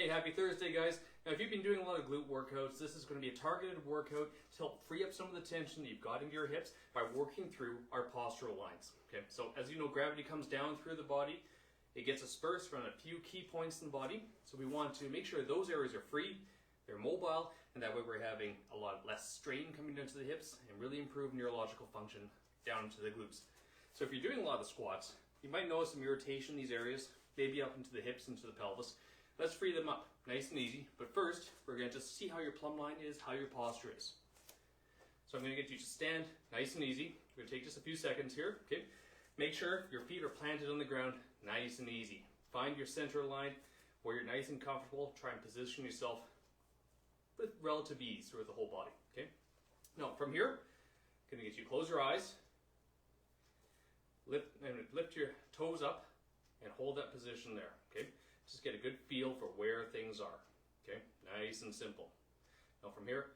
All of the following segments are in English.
Hey, happy Thursday, guys. Now, if you've been doing a lot of glute workouts, this is going to be a targeted workout to help free up some of the tension that you've got into your hips by working through our postural lines. Okay, so as you know, gravity comes down through the body. It gets dispersed around a few key points in the body. So we want to make sure those areas are free, they're mobile, and that way we're having a lot less strain coming down to the hips and really improve neurological function down to the glutes. So if you're doing a lot of squats, you might notice some irritation in these areas, maybe up into the hips, into the pelvis. Let's free them up, nice and easy. But first, we're going to just see how your plumb line is, how your posture is. So I'm going to get you to stand nice and easy. We're going to take just a few seconds here, okay? Make sure your feet are planted on the ground, nice and easy. Find your center line where you're nice and comfortable. Try and position yourself with relative ease through the whole body, okay? Now, from here, I'm going to get you to close your eyes, lift your toes up, and hold that position there, okay? Just get a good feel for where things are, okay? Nice and simple. Now from here,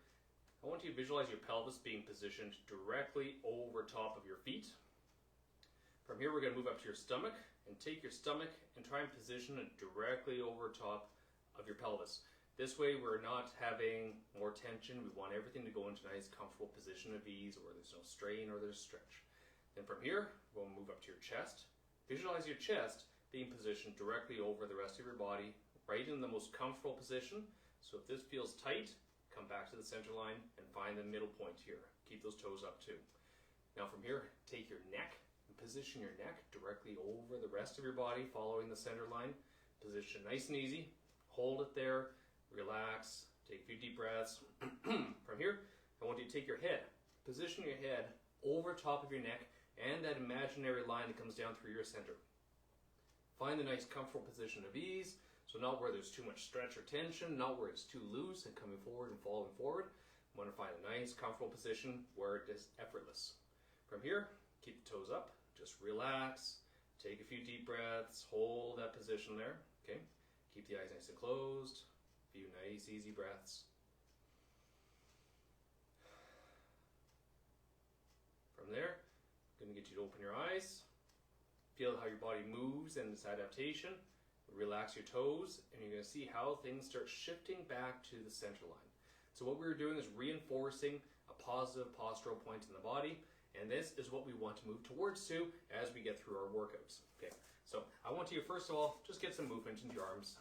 I want you to visualize your pelvis being positioned directly over top of your feet. From here, we're going to move up to your stomach and take your stomach and try and position it directly over top of your pelvis. This way, we're not having more tension. We want everything to go into a nice, comfortable position of ease where there's no strain or there's stretch. Then from here, we'll move up to your chest. Visualize your chest being positioned directly over the rest of your body, right in the most comfortable position. So if this feels tight, come back to the center line and find the middle point here. Keep those toes up too. Now from here, take your neck and position your neck directly over the rest of your body, following the center line. Position nice and easy. Hold it there. Relax. Take a few deep breaths. From here, I want you to take your head. Position your head over top of your neck and that imaginary line that comes down through your center. Find the nice comfortable position of ease, so not where there's too much stretch or tension, not where it's too loose and coming forward and falling forward. You want to find a nice comfortable position where it is effortless. From here, keep the toes up, just relax, take a few deep breaths, hold that position there, okay? Keep the eyes nice and closed, a few nice easy breaths. From there, I'm going to get you to open your eyes. Feel how your body moves and its adaptation. Relax your toes, and you're going to see how things start shifting back to the center line. So what we're doing is reinforcing a positive postural point in the body, and this is what we want to move towards to as we get through our workouts. Okay, so I want you to first of all just get some movement into your arms.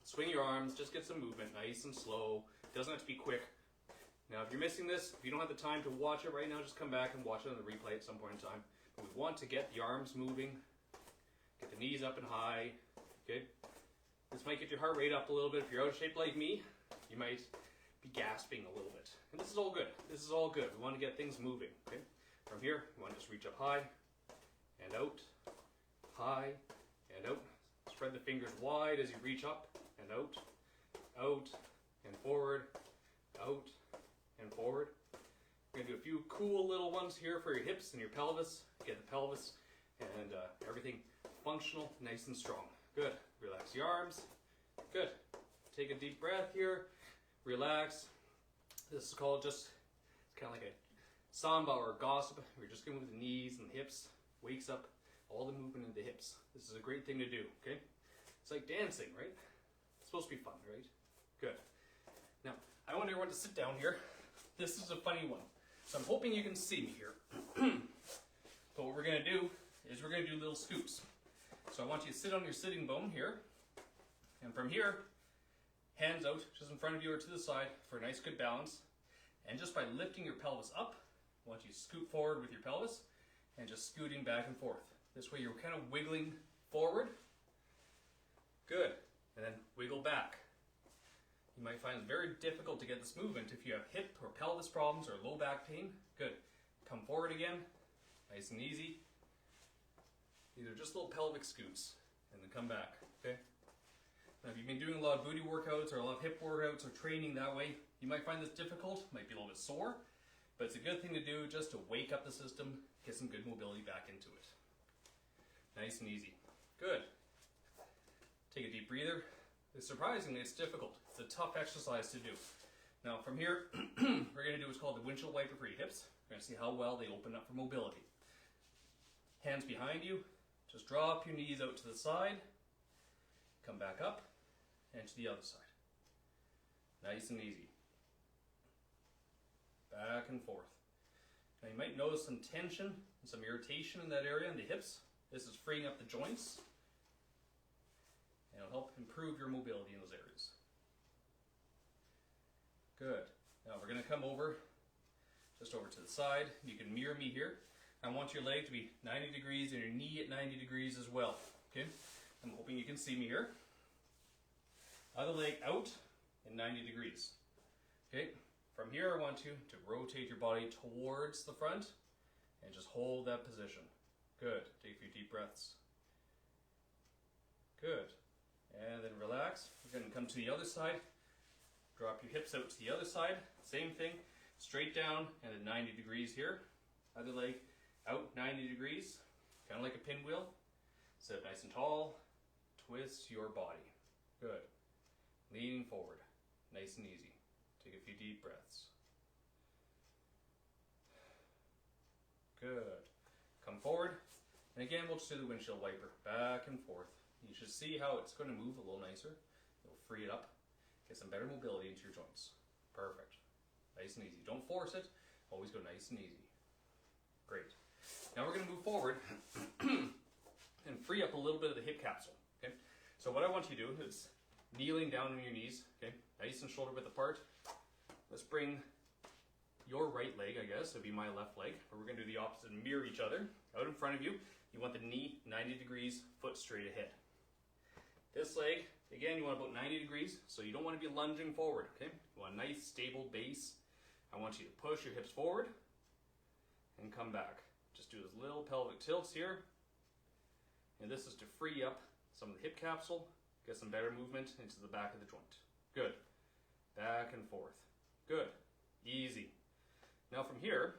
Swing your arms, just get some movement, nice and slow. It doesn't have to be quick. Now, if you're missing this, if you don't have the time to watch it right now, just come back and watch it on the replay at some point in time. But we want to get the arms moving, get the knees up and high, okay? This might get your heart rate up a little bit. If you're out of shape like me, you might be gasping a little bit. And this is all good. This is all good. We want to get things moving, okay? From here, you want to just reach up high and out, high and out. Spread the fingers wide as you reach up and out and forward, out and forward. We're going to do a few cool little ones here for your hips and your pelvis. Get the pelvis and everything functional, nice and strong. Good. Relax your arms. Good. Take a deep breath here. Relax. This is called it's kind of like a samba or gossip. We're just going to move the knees and the hips. Wakes up all the movement in the hips. This is a great thing to do, okay? It's like dancing, right? It's supposed to be fun, right? Good. Now, I want everyone to sit down here. This is a funny one. So I'm hoping you can see me here. But what we're going to do is we're going to do little scoops. So I want you to sit on your sitting bone here. And from here, hands out just in front of you or to the side for a nice good balance. And just by lifting your pelvis up, I want you to scoot forward with your pelvis and just scooting back and forth. This way you're kind of wiggling forward. Good. And then wiggle back. You might find it very difficult to get this movement if you have hip or pelvis problems or low back pain. Good. Come forward again, nice and easy. These are just little pelvic scoots, and then come back, okay? Now if you've been doing a lot of booty workouts or a lot of hip workouts or training that way, you might find this difficult, might be a little bit sore, but it's a good thing to do just to wake up the system, get some good mobility back into it. Nice and easy. Good. Take a deep breather. Surprisingly, it's difficult. It's a tough exercise to do. Now from here, we're going to do what's called the windshield wiper for your hips. We're going to see how well they open up for mobility. Hands behind you. Just drop your knees out to the side. Come back up. and to the other side. Nice and easy. Back and forth. Now you might notice some tension and some irritation in that area in the hips. This is freeing up the joints, and it'll help improve your mobility in those areas. Good. Now we're going to come over, just over to the side. You can mirror me here. I want your leg to be 90 degrees and your knee at 90 degrees as well. Okay? I'm hoping you can see me here. Other leg out and 90 degrees. Okay? From here I want you to rotate your body towards the front and just hold that position. Good. Take a few deep breaths. Good. And then relax. We're going to come to the other side. Drop your hips out to the other side. Same thing. Straight down and then 90 degrees here. Other leg out 90 degrees. Kind of like a pinwheel. Sit nice and tall. Twist your body. Good. Leaning forward. Nice and easy. Take a few deep breaths. Good. Come forward. And again, we'll just do the windshield wiper. Back and forth. You should see how it's going to move a little nicer. It'll free it up. Get some better mobility into your joints. Perfect. Nice and easy. Don't force it. Always go nice and easy. Great. Now we're going to move forward and free up a little bit of the hip capsule. Okay. So what I want you to do is kneeling down on your knees. Okay. Nice and shoulder width apart. Let's bring your right leg, I guess, it'll be my left leg, but we're going to do the opposite and mirror each other. Out in front of you, you want the knee 90 degrees, foot straight ahead. This leg, again, you want about 90 degrees, so you don't want to be lunging forward, okay? You want a nice, stable base. I want you to push your hips forward and come back. Just do those little pelvic tilts here. And this is to free up some of the hip capsule, get some better movement into the back of the joint. Good. Back and forth. Good. Easy. Now from here,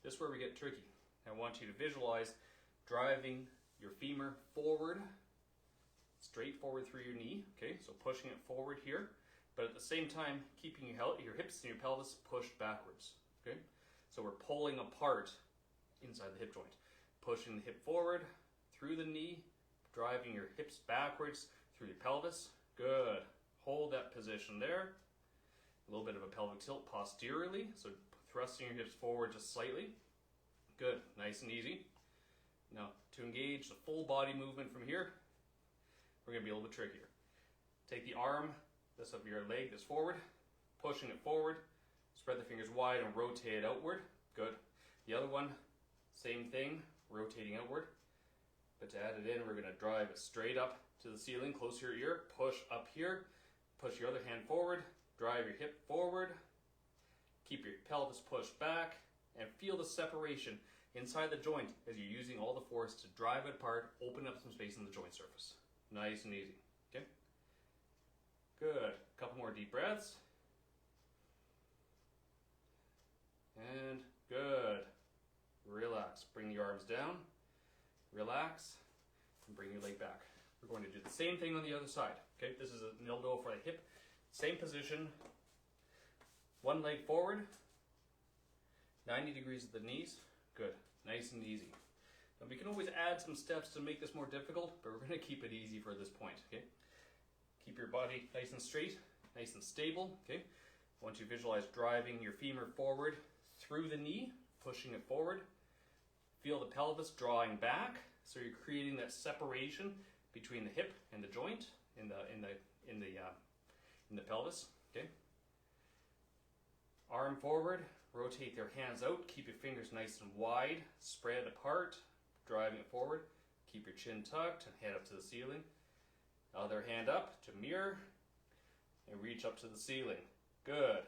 this is where we get tricky. I want you to visualize driving your femur forward, straight forward through your knee, okay? So pushing it forward here, but at the same time, keeping your hips and your pelvis pushed backwards, okay? So we're pulling apart inside the hip joint. Pushing the hip forward, through the knee, driving your hips backwards through your pelvis. Good. Hold that position there. A little bit of a pelvic tilt posteriorly, so thrusting your hips forward just slightly. Good, nice and easy. Now, to engage the full body movement from here, we're going to be a little bit trickier. Take the arm, this of your leg that's forward, pushing it forward, spread the fingers wide and rotate it outward. Good. The other one, same thing, rotating outward. But to add it in, we're going to drive it straight up to the ceiling, close to your ear, push up here, push your other hand forward, drive your hip forward, keep your pelvis pushed back, and feel the separation inside the joint as you're using all the force to drive it apart, open up some space in the joint surface. Nice and easy. Okay? Good. A couple more deep breaths. And good. Relax. Bring your arms down. Relax. And bring your leg back. We're going to do the same thing on the other side. Okay? This is an eldoa for the hip. Same position. One leg forward. 90 degrees at the knees. Good. Nice and easy. Now we can always add some steps to make this more difficult, but we're going to keep it easy for this point. Okay? Keep your body nice and straight, nice and stable. Okay? Once you visualize driving your femur forward through the knee, pushing it forward. Feel the pelvis drawing back, so you're creating that separation between the hip and the joint in the pelvis. Okay? Arm forward, rotate your hands out, keep your fingers nice and wide, spread apart, driving it forward. Keep your chin tucked and head up to the ceiling. Other hand up to mirror and reach up to the ceiling. Good.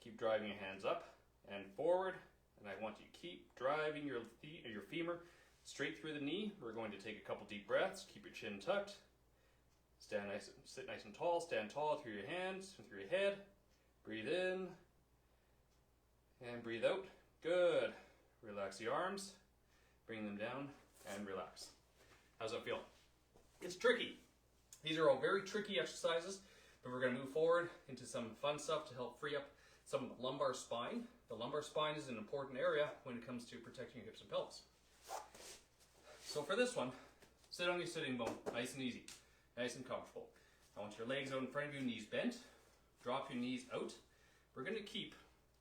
Keep driving your hands up and forward, and I want you to keep driving your femur straight through the knee. We're going to take a couple deep breaths. Keep your chin tucked. Sit nice and tall. Stand tall through your hands and through your head. Breathe in and breathe out. Good. Relax the arms. Bring them down and relax. How's that feel? It's tricky. These are all very tricky exercises, but we're going to move forward into some fun stuff to help free up some of the lumbar spine. The lumbar spine is an important area when it comes to protecting your hips and pelvis. So for this one, sit on your sitting bone, nice and easy, nice and comfortable. I want your legs out in front of you, knees bent. Drop your knees out. We're going to keep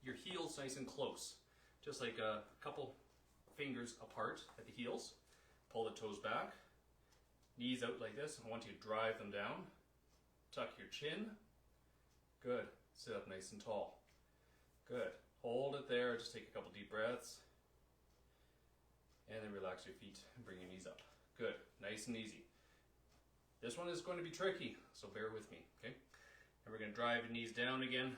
your heels nice and close, just like a couple fingers apart at the heels. Pull the toes back, knees out like this. I want you to drive them down. Tuck your chin. Good. Sit up nice and tall. Good. Hold it there. Just take a couple deep breaths. And then relax your feet and bring your knees up. Good. Nice and easy. This one is going to be tricky, so bear with me, okay? And we're going to drive the knees down again.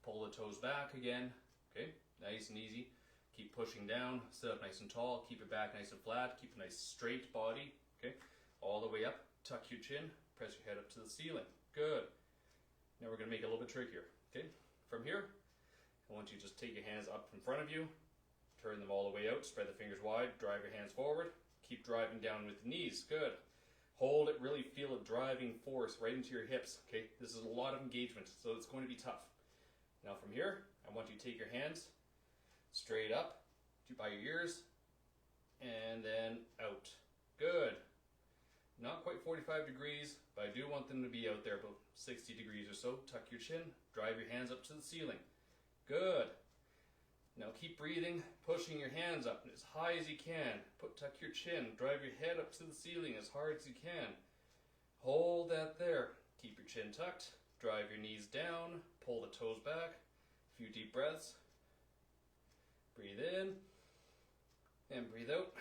Pull the toes back again. Okay? Nice and easy. Keep pushing down. Sit up nice and tall. Keep your back nice and flat. Keep a nice straight body. Okay? All the way up. Tuck your chin. Press your head up to the ceiling. Good. Now we're going to make it a little bit trickier. Okay? From here, I want you to just take your hands up in front of you. Turn them all the way out. Spread the fingers wide. Drive your hands forward. Keep driving down with the knees. Good. Hold it. Really feel a driving force right into your hips. Okay? This is a lot of engagement, so it's going to be tough. Now from here, I want you to take your hands straight up by your ears and then out. Good. Not quite 45 degrees, but I do want them to be out there about 60 degrees or so. Tuck your chin, drive your hands up to the ceiling. Good. Now keep breathing, pushing your hands up as high as you can. Tuck your chin, drive your head up to the ceiling as hard as you can. Hold that there. Keep your chin tucked, drive your knees down, pull the toes back. A few deep breaths. Breathe in and breathe out.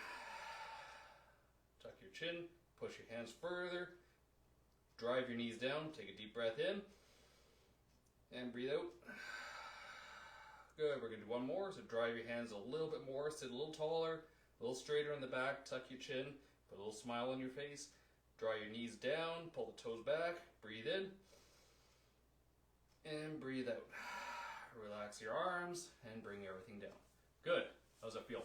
Tuck your chin, push your hands further. Drive your knees down, take a deep breath in and breathe out. Good, we're going to do one more. So drive your hands a little bit more, sit a little taller, a little straighter in the back, tuck your chin, put a little smile on your face. Draw your knees down, pull the toes back, breathe in and breathe out. Relax your arms and bring everything down. Good. How's that feel?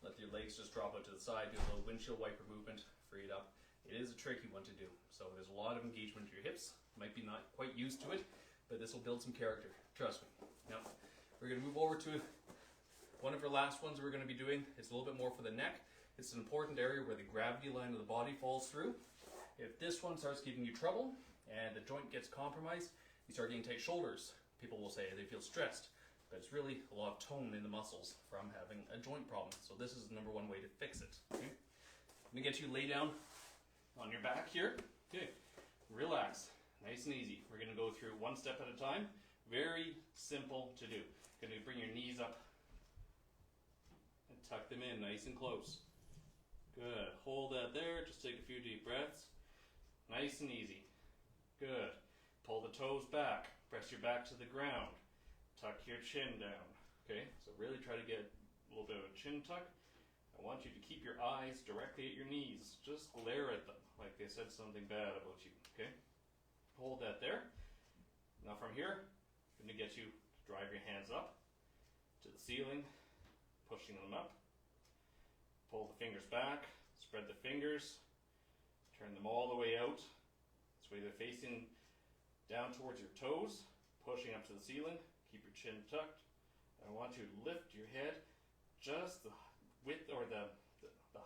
Let your legs just drop out to the side, do a little windshield wiper movement, free it up. It is a tricky one to do, so there's a lot of engagement to your hips. Might be not quite used to it, but this will build some character. Trust me. Now, we're going to move over to one of our last ones we're going to be doing. It's a little bit more for the neck. It's an important area where the gravity line of the body falls through. If this one starts giving you trouble and the joint gets compromised, you start getting tight shoulders. People will say they feel stressed, but it's really a lot of tone in the muscles from having a joint problem. So this is the number one way to fix it. Okay? I'm going to get you lay down on your back here. Okay. Relax. Nice and easy. We're going to go through one step at a time. Very simple to do. Going to bring your knees up and tuck them in nice and close. Good. Hold that there. Just take a few deep breaths. Nice and easy. Good. Pull the toes back. Press your back to the ground. Tuck your chin down. Okay? So really try to get a little bit of a chin tuck. I want you to keep your eyes directly at your knees. Just glare at them like they said something bad about you. Okay? Hold that there. Now from here, I'm going to get you to drive your hands up to the ceiling, pushing them up. Pull the fingers back, spread the fingers, turn them all the way out. This way they're facing down towards your toes, pushing up to the ceiling. Keep your chin tucked. I want you to lift your head just the width or the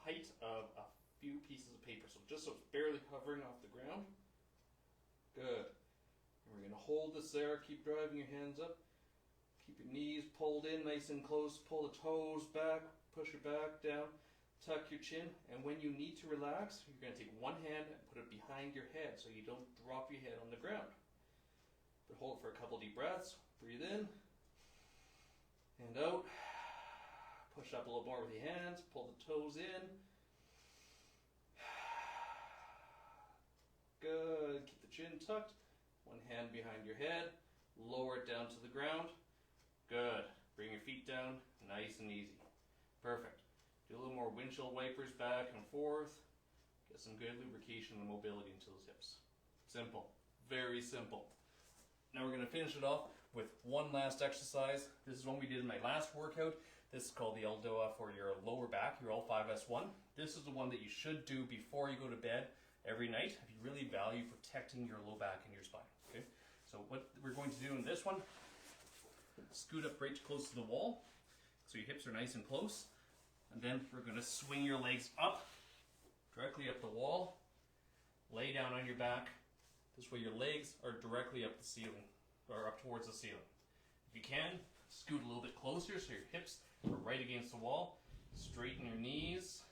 height of a few pieces of paper. So just so it's barely hovering off the ground. Good. And we're going to hold this there. Keep driving your hands up. Keep your knees pulled in nice and close. Pull the toes back. Push your back down. Tuck your chin. And when you need to relax, you're going to take one hand and put it behind your head so you don't drop your head on the ground. But hold it for a couple deep breaths. Breathe in and out. Push up a little more with your hands. Pull the toes in. Good. Keep the chin tucked. One hand behind your head. Lower it down to the ground. Good. Bring your feet down. Nice and easy. Perfect. Do a little more windshield wipers back and forth. Get some good lubrication and mobility into those hips. Simple. Very simple. Now we're going to finish it off with one last exercise. This is one we did in my last workout. This is called the eldoa for your lower back, your L5S1. This is the one that you should do before you go to bed every night if you really value protecting your low back and your spine. Okay? So what we're going to do in this one, scoot up right close to the wall so your hips are nice and close. And then we're going to swing your legs up, directly up the wall. Lay down on your back. This way your legs are directly up the ceiling, or up towards the ceiling. If you can, scoot a little bit closer so your hips are right against the wall. Straighten your knees.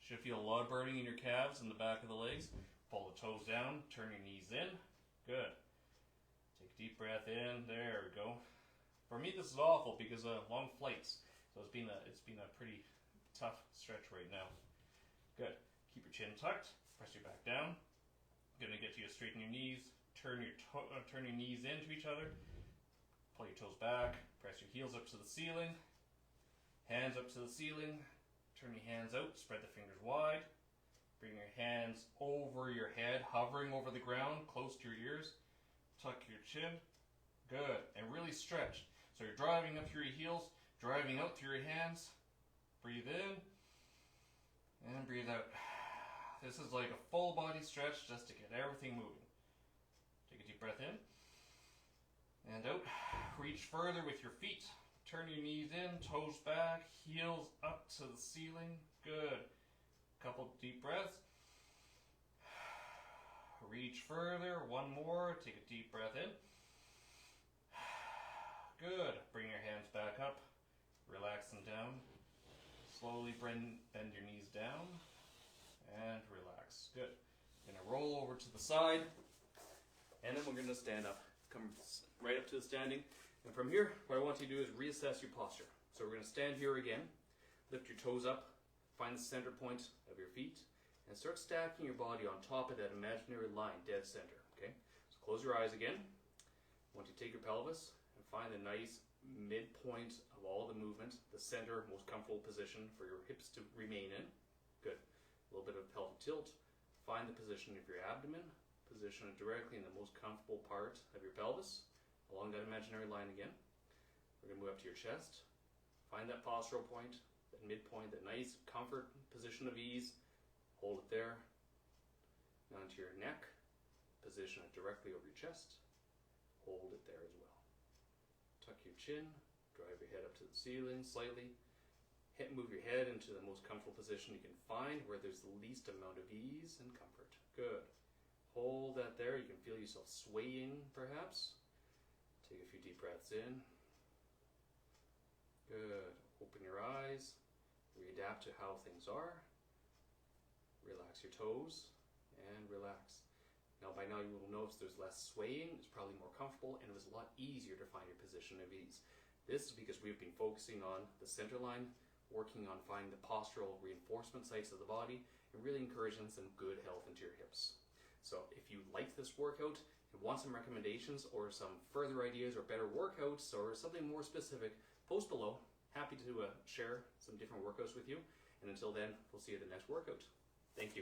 Should feel a lot of burning in your calves and the back of the legs. Pull the toes down, turn your knees in. Good. Take a deep breath in. There we go. For me, this is awful because long flights. So it's been a pretty tough stretch right now. Good. Keep your chin tucked. Press your back down. Gonna get you to straighten your knees. Turn your knees into each other. Pull your toes back. Press your heels up to the ceiling. Hands up to the ceiling. Turn your hands out. Spread the fingers wide. Bring your hands over your head, hovering over the ground, close to your ears. Tuck your chin. Good. And really stretch. So you're driving up through your heels, driving out through your hands. Breathe in and breathe out. This is like a full body stretch just to get everything moving. Take a deep breath in and out. Reach further with your feet. Turn your knees in, toes back, heels up to the ceiling. Good. Couple deep breaths. Reach further. One more. Take a deep breath in. Good. Bring your hands back up. Relax them down. Slowly bend your knees down. And relax. Good. Going to roll over to the side. And then we're going to stand up. Come right up to the standing. And from here, what I want you to do is reassess your posture. So we're going to stand here again. Lift your toes up. Find the center point of your feet and start stacking your body on top of that imaginary line, dead center. Okay? So close your eyes again. I want you to take your pelvis and find the nice midpoint of all the movement, the center, most comfortable position for your hips to remain in. Good. A little bit of pelvic tilt. Find the position of your abdomen. Position it directly in the most comfortable part of your pelvis, along that imaginary line again. We're going to move up to your chest. Find that postural point. That midpoint, that nice comfort position of ease. Hold it there. Now into your neck. Position it directly over your chest. Hold it there as well. Tuck your chin. Drive your head up to the ceiling slightly. Move your head into the most comfortable position you can find where there's the least amount of ease and comfort. Good. Hold that there. You can feel yourself swaying perhaps. Take a few deep breaths in. Good. Open your eyes. Readapt to how things are. Relax your toes and relax. Now by now you will notice there's less swaying, it's probably more comfortable, and it was a lot easier to find your position of ease. This is because we've been focusing on the center line, working on finding the postural reinforcement sites of the body, and really encouraging some good health into your hips. So if you like this workout and want some recommendations or some further ideas or better workouts or something more specific, post below. Happy to share some different workouts with you. And until then, we'll see you at the next workout. Thank you.